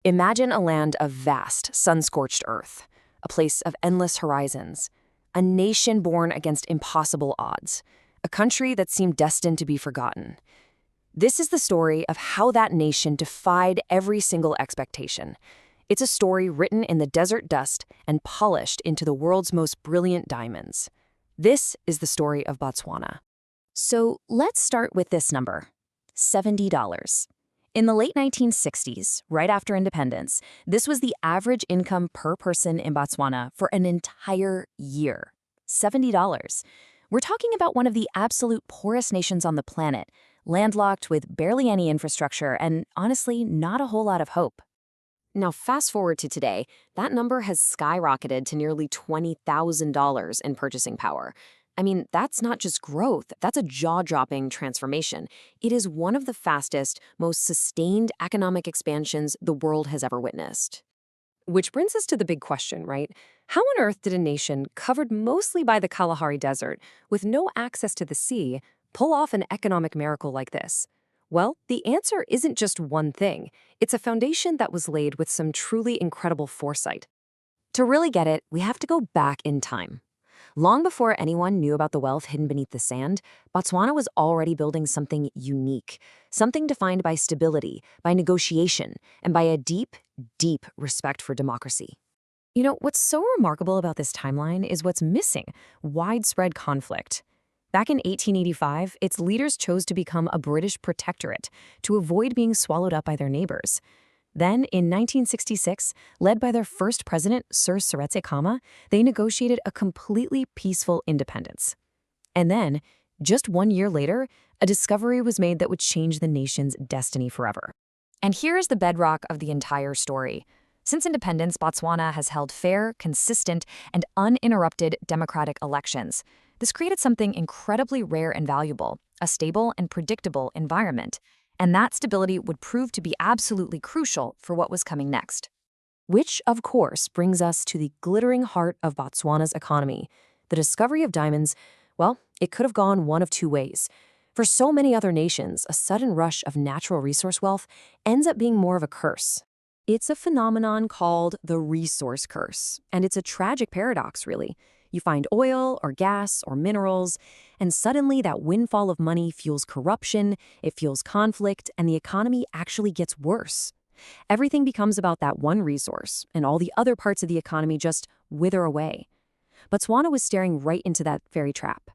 Imagine a land of vast, sun-scorched earth, a place of endless horizons, a nation born against impossible odds, a country that seemed destined to be forgotten. This is the story of how that nation defied every single expectation. It's a story written in the desert dust and polished into the world's most brilliant diamonds. This is the story of Botswana. So let's start with this number, $70. In the late 1960s, right after independence, this was the average income per person in Botswana for an entire year. $70. We're talking about one of the absolute poorest nations on the planet, landlocked with barely any infrastructure and, honestly, not a whole lot of hope. Now, fast forward to today, that number has skyrocketed to nearly $20,000 in purchasing power. I mean, that's not just growth, that's a jaw-dropping transformation. It is one of the fastest, most sustained economic expansions the world has ever witnessed. Which brings us to the big question, right? How on earth did a nation covered mostly by the Kalahari Desert, with no access to the sea, pull off an economic miracle like this? Well, the answer isn't just one thing. It's a foundation that was laid with some truly incredible foresight. To really get it, we have to go back in time. Long before anyone knew about the wealth hidden beneath the sand, Botswana was already building something unique, something defined by stability, by negotiation, and by a deep, deep respect for democracy. You know, what's so remarkable about this timeline is what's missing: widespread conflict. Back in 1885, its leaders chose to become a British protectorate to avoid being swallowed up by their neighbors. Then, in 1966, led by their first president, Sir Seretse Khama, they negotiated a completely peaceful independence. And then, just 1 year later, a discovery was made that would change the nation's destiny forever. And here is the bedrock of the entire story. Since independence, Botswana has held fair, consistent, and uninterrupted democratic elections. This created something incredibly rare and valuable: a stable and predictable environment. And that stability would prove to be absolutely crucial for what was coming next. Which, of course, brings us to the glittering heart of Botswana's economy. The discovery of diamonds, well, it could have gone one of two ways. For so many other nations, a sudden rush of natural resource wealth ends up being more of a curse. It's a phenomenon called the resource curse, and it's a tragic paradox, really. You find oil or gas or minerals, and suddenly that windfall of money fuels corruption, it fuels conflict, and the economy actually gets worse. Everything becomes about that one resource, and all the other parts of the economy just wither away. Botswana was staring right into that very trap.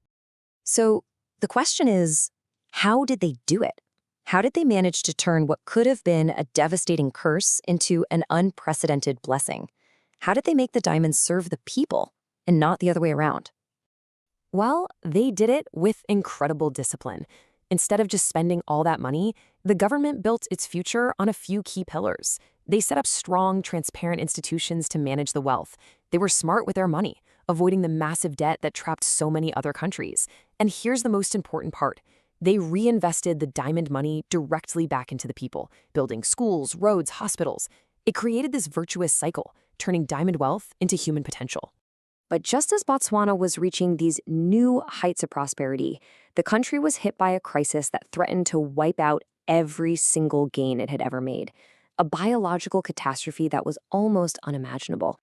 So the question is, how did they do it? How did they manage to turn what could have been a devastating curse into an unprecedented blessing? How did they make the diamonds serve the people and not the other way around? Well, they did it with incredible discipline. Instead of just spending all that money, the government built its future on a few key pillars. They set up strong, transparent institutions to manage the wealth. They were smart with their money, avoiding the massive debt that trapped so many other countries. And here's the most important part: they reinvested the diamond money directly back into the people, building schools, roads, hospitals. It created this virtuous cycle, turning diamond wealth into human potential. But just as Botswana was reaching these new heights of prosperity, the country was hit by a crisis that threatened to wipe out every single gain it had ever made. A biological catastrophe that was almost unimaginable.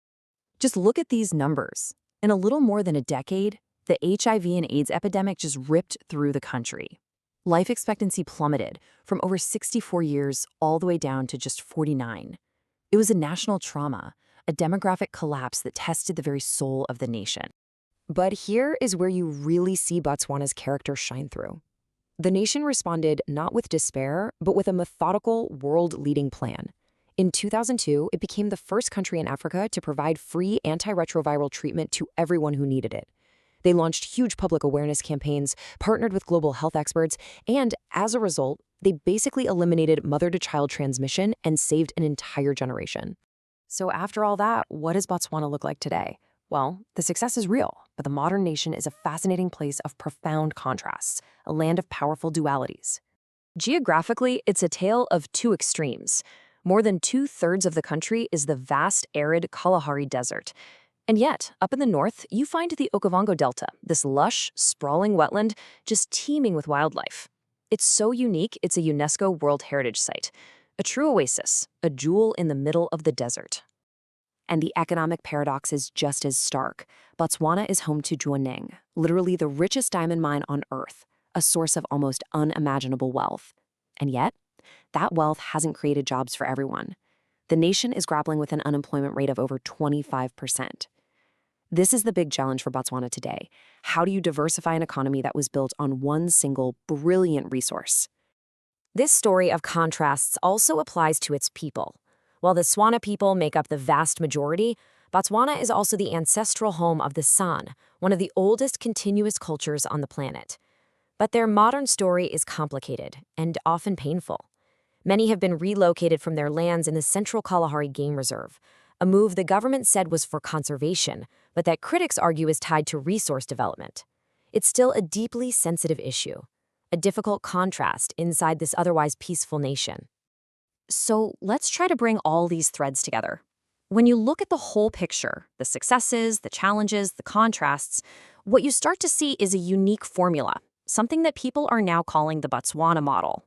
Just look at these numbers. In a little more than a decade, the HIV and AIDS epidemic just ripped through the country. Life expectancy plummeted from over 64 years all the way down to just 49. It was a national trauma, a demographic collapse that tested the very soul of the nation. But here is where you really see Botswana's character shine through. The nation responded not with despair, but with a methodical, world-leading plan. In 2002, it became the first country in Africa to provide free antiretroviral treatment to everyone who needed it. They launched huge public awareness campaigns, partnered with global health experts, and as a result, they basically eliminated mother-to-child transmission and saved an entire generation. So after all that, what does Botswana look like today? Well, the success is real, but the modern nation is a fascinating place of profound contrasts, a land of powerful dualities. Geographically, it's a tale of two extremes. More than 2/3 of the country is the vast, arid Kalahari Desert. And yet, up in the north, you find the Okavango Delta, this lush, sprawling wetland just teeming with wildlife. It's so unique, it's a UNESCO World Heritage Site. a true oasis, a jewel in the middle of the desert. And the economic paradox is just as stark. Botswana is home to Jwaneng, literally the richest diamond mine on Earth, a source of almost unimaginable wealth. And yet, that wealth hasn't created jobs for everyone. The nation is grappling with an unemployment rate of over 25%. This is the big challenge for Botswana today. How do you diversify an economy that was built on one single brilliant resource? This story of contrasts also applies to its people. While the Swana people make up the vast majority, Botswana is also the ancestral home of the San, one of the oldest continuous cultures on the planet. But their modern story is complicated and often painful. Many have been relocated from their lands in the Central Kalahari Game Reserve, a move the government said was for conservation, but that critics argue is tied to resource development. It's still a deeply sensitive issue, a difficult contrast inside this otherwise peaceful nation. So let's try to bring all these threads together. When you look at the whole picture, the successes, the challenges, the contrasts, what you start to see is a unique formula, something that people are now calling the Botswana model.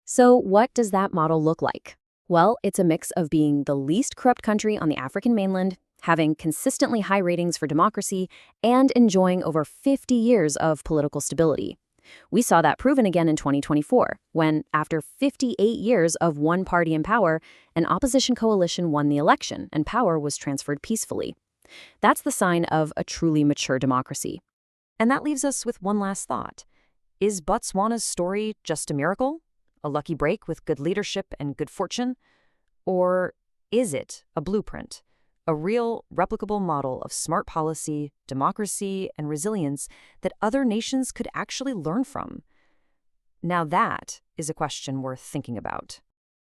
So what does that model look like? Well, it's a mix of being the least corrupt country on the African mainland, having consistently high ratings for democracy, and enjoying over 50 years of political stability. We saw that proven again in 2024, when, after 58 years of one party in power, an opposition coalition won the election and power was transferred peacefully. That's the sign of a truly mature democracy. And that leaves us with one last thought. Is Botswana's story just a miracle? A lucky break with good leadership and good fortune? Or is it a blueprint? A real, replicable model of smart policy, democracy, and resilience that other nations could actually learn from? Now that is a question worth thinking about.